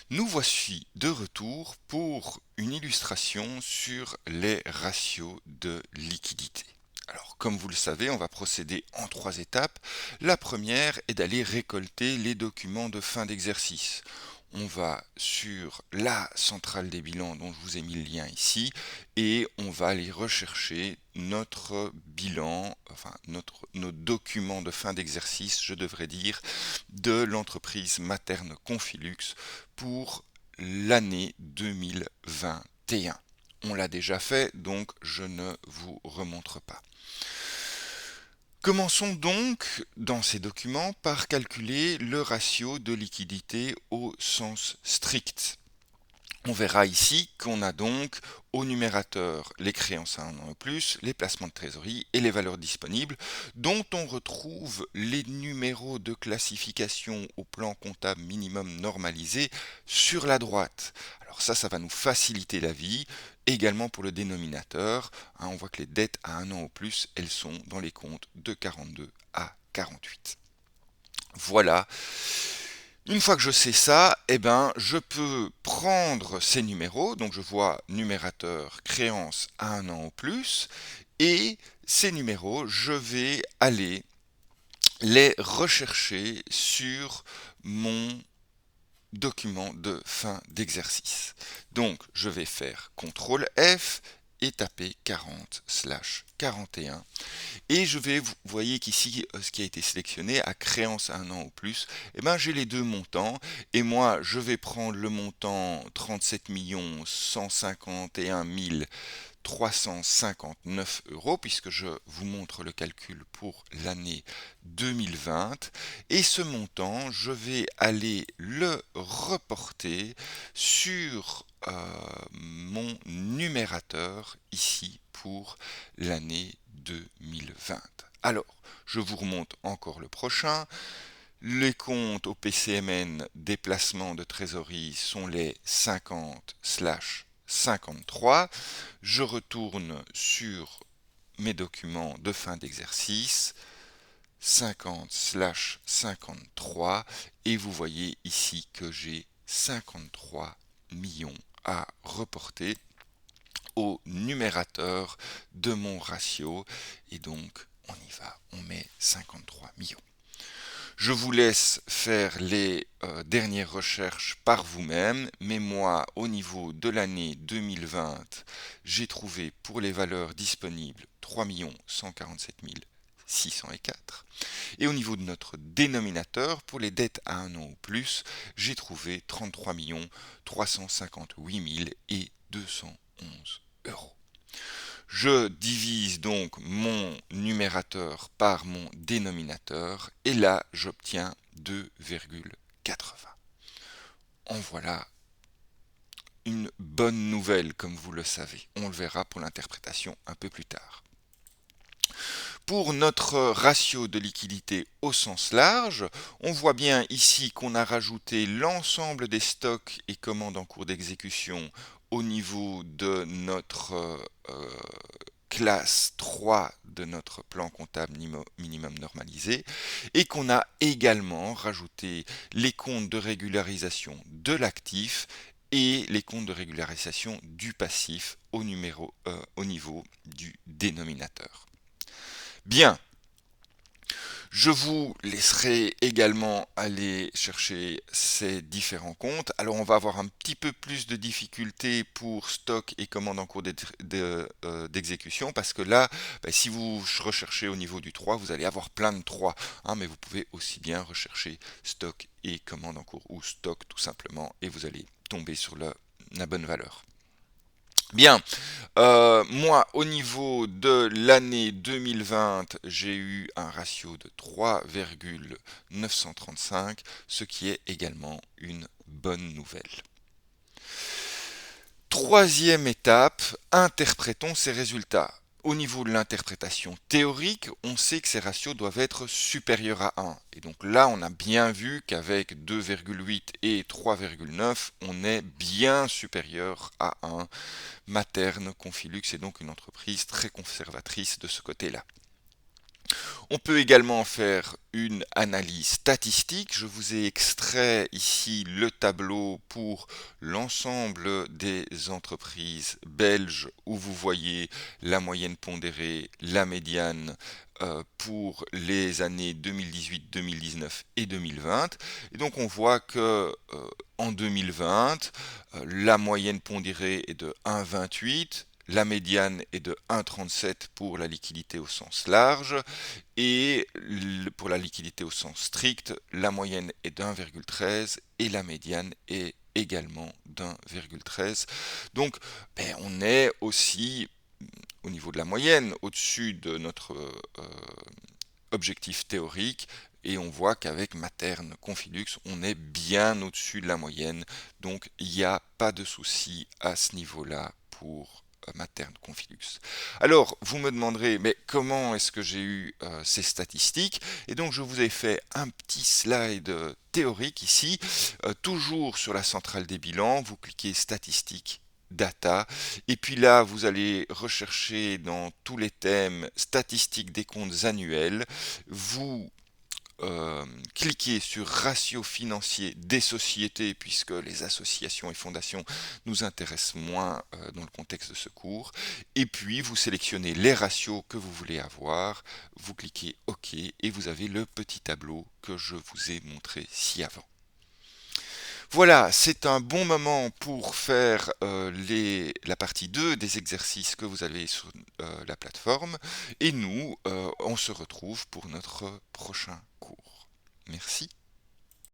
Nous voici de retour pour une illustration sur les ratios de liquidité. Alors, comme vous le savez, on va procéder en 3 étapes. La première est d'aller récolter les documents de fin d'exercice. On va sur la centrale des bilans dont je vous ai mis le lien ici et on va aller rechercher notre bilan, nos documents de fin d'exercice, je devrais dire, de l'entreprise Materne Confilux pour l'année 2021. On l'a déjà fait, donc je ne vous remontre pas. Commençons donc dans ces documents par calculer le ratio de liquidité au sens strict. On verra ici qu'on a donc au numérateur les créances à 1 an ou plus, les placements de trésorerie et les valeurs disponibles, dont on retrouve les numéros de classification au plan comptable minimum normalisé sur la droite. Alors ça va nous faciliter la vie, également pour le dénominateur. On voit que les dettes à 1 an ou plus, elles sont dans les comptes de 42 à 48. Voilà. Une fois que je sais ça, je peux prendre ces numéros, donc je vois numérateur créance à 1 an ou plus, et ces numéros, je vais aller les rechercher sur mon document de fin d'exercice. Donc, je vais faire CTRL F et taper 40/41. Et je vais, vous voyez qu'ici, ce qui a été sélectionné à créance à 1 an ou plus, j'ai les deux montants. Et moi, je vais prendre le montant 37 151 359 euros, puisque je vous montre le calcul pour l'année 2020. Et ce montant, je vais aller le reporter sur mon numérateur ici pour l'année 2020. Alors, je vous remonte encore le prochain. Les comptes au PCMN déplacement de trésorerie sont les 50/53. Je retourne sur mes documents de fin d'exercice, 50/53, et vous voyez ici que j'ai 53 millions à reporter au numérateur de mon ratio, et donc on y va, on met 53 millions. Je vous laisse faire les dernières recherches par vous-même, mais moi, au niveau de l'année 2020, j'ai trouvé pour les valeurs disponibles 3 147 604. Et au niveau de notre dénominateur, pour les dettes à 1 an ou plus, j'ai trouvé 33 358 211 euros. Je divise donc mon numérateur par mon dénominateur et là j'obtiens 2,80. En voilà une bonne nouvelle, comme vous le savez. On le verra pour l'interprétation un peu plus tard. Pour notre ratio de liquidité au sens large, on voit bien ici qu'on a rajouté l'ensemble des stocks et commandes en cours d'exécution au niveau de notre classe 3 de notre plan comptable minimum normalisé, et qu'on a également rajouté les comptes de régularisation de l'actif et les comptes de régularisation du passif au niveau du dénominateur. Bien, je vous laisserai également aller chercher ces différents comptes. Alors on va avoir un petit peu plus de difficultés pour stock et commande en cours d'exécution, parce que là, si vous recherchez au niveau du 3, vous allez avoir plein de 3, mais vous pouvez aussi bien rechercher stock et commande en cours, ou stock tout simplement, et vous allez tomber sur la bonne valeur. Bien, moi au niveau de l'année 2020, j'ai eu un ratio de 3,935, ce qui est également une bonne nouvelle. Troisième étape, interprétons ces résultats. Au niveau de l'interprétation théorique, on sait que ces ratios doivent être supérieurs à 1. Et donc là, on a bien vu qu'avec 2,8 et 3,9, on est bien supérieur à 1. Materne Confilux est donc une entreprise très conservatrice de ce côté-là. On peut également faire une analyse statistique. Je vous ai extrait ici le tableau pour l'ensemble des entreprises belges où vous voyez la moyenne pondérée, la médiane pour les années 2018, 2019 et 2020. Et donc on voit que en 2020, la moyenne pondérée est de 1,28. La médiane est de 1,37 pour la liquidité au sens large et pour la liquidité au sens strict, la moyenne est d'1,13 et la médiane est également d'1,13. Donc on est aussi au niveau de la moyenne au-dessus de notre objectif théorique et on voit qu'avec Materne Confilux, on est bien au-dessus de la moyenne. Donc il n'y a pas de souci à ce niveau-là pour Materne Confilux. Alors, vous me demanderez, mais comment est-ce que j'ai eu ces statistiques? Et donc, je vous ai fait un petit slide théorique ici, toujours sur la centrale des bilans. Vous cliquez statistiques data. Et puis là, vous allez rechercher dans tous les thèmes statistiques des comptes annuels. Vous cliquez sur ratio financier des sociétés puisque les associations et fondations nous intéressent moins dans le contexte de ce cours. Et puis vous sélectionnez les ratios que vous voulez avoir, vous cliquez OK et vous avez le petit tableau que je vous ai montré ci-avant. Voilà, c'est un bon moment pour faire la partie 2 des exercices que vous avez sur la plateforme. Et nous, on se retrouve pour notre prochain cours. Merci.